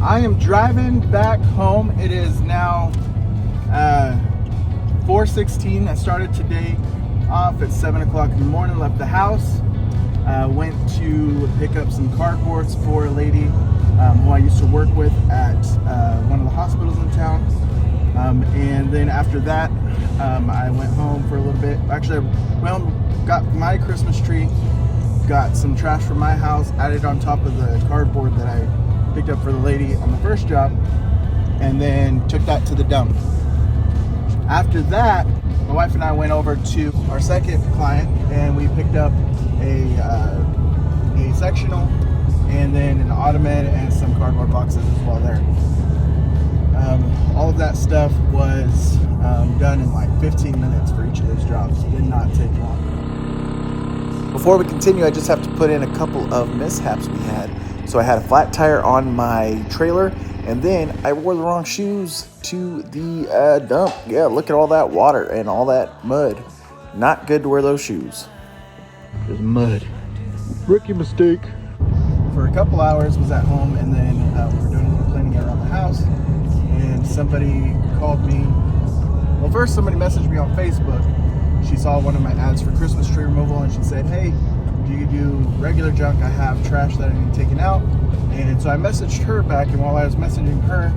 I am driving back home. It is now 4:16. I started today off at 7 o'clock in the morning, left the house, went to pick up some cardboards for a lady who I used to work with at one of the hospitals in town. And then after that, I went home for a little bit. Actually, I went home, got my Christmas tree, got some trash from my house, added on top of the cardboard that I picked up for the lady on the first job, and then took that to the dump. After that, my wife and I went over to our second client, and we picked up a sectional, and then an ottoman and some cardboard boxes as well there. All of that stuff was done in like 15 minutes for each of those jobs. It did not take long. Before we continue, I just have to put in a couple of mishaps we had. So I had a flat tire on my trailer, and then I wore the wrong shoes to the dump. Yeah, look at all that water and all that mud. Not good to wear those shoes. There's mud. Rookie mistake. For a couple hours was at home, and then we were doing a little cleaning around the house, and somebody called me. Well, first somebody messaged me on Facebook. She saw one of my ads for Christmas tree removal, and she said, "Hey, do you do regular junk? I have trash that I need taken out." And so I messaged her back, and while I was messaging her,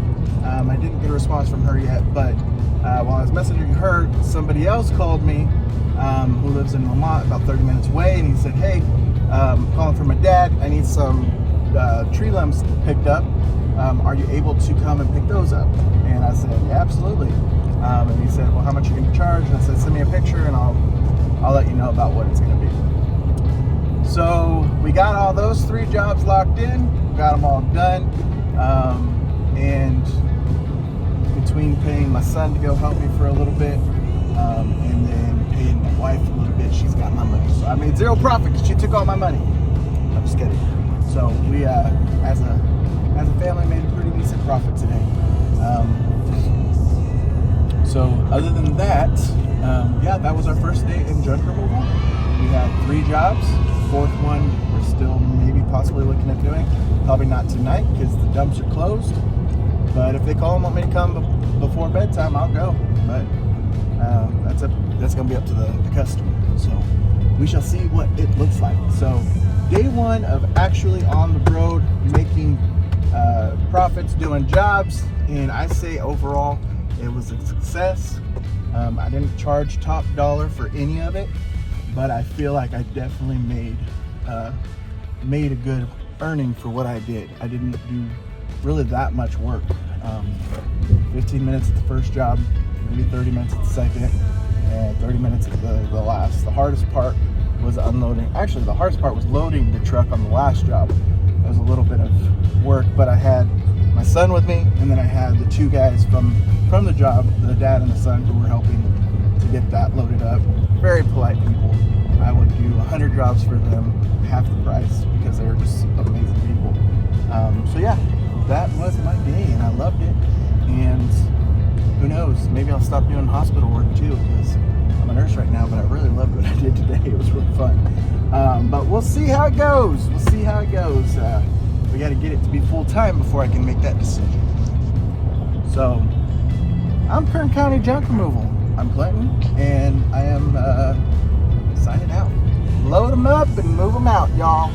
I didn't get a response from her yet, but while I was messaging her, somebody else called me who lives in Lamont, about 30 minutes away, and he said, "Hey, I'm calling for my dad. I need some tree limbs picked up. Are you able to come and pick those up?" And I said, "Yeah, absolutely." And he said, "Well, how much are you going to charge?" And I said, "Send me a picture, and I'll let you know about what it's going to be." So we got all those 3 jobs locked in, got them all done, and between paying my son to go help me for a little bit, and then paying my wife a little bit, she's got my money. So I made 0 profit because she took all my money. I'm just kidding. So we, as a family, made a pretty decent profit today. So other than that, yeah, that was our first day in junk removal. We had 3 jobs. 4th one we're still maybe possibly looking at doing. Probably not tonight because the dumps are closed. But if they call and want me to come before bedtime, I'll go. But that's going to be up to the customer. So we shall see what it looks like. So day 1 of actually on the road, making profits, doing jobs, and I say overall it was a success. I didn't charge top dollar for any of it, but I feel like I definitely made a good earning for what I did. I didn't do really that much work. 15 minutes at the first job, maybe 30 minutes at the second, and 30 minutes at the last. The hardest part was unloading. Actually, the hardest part was loading the truck on the last job. It was a little bit of work, but I had my son with me, and then I had the 2 guys from the job, the dad and the son, who were helping to get that loaded up. Very polite people. I would do 100 jobs for them, half the price, because they were just amazing people. So yeah, that was my day, and I loved it. And who knows, maybe I'll stop doing hospital work too, because I'm a nurse right now, but I really loved what I did today. It was really fun. But we'll see how it goes. We got to get it to be full-time before I can make that decision. So I'm Kern County Junk Removal. I'm Clinton, and I am signing out. Load them up and move them out, y'all.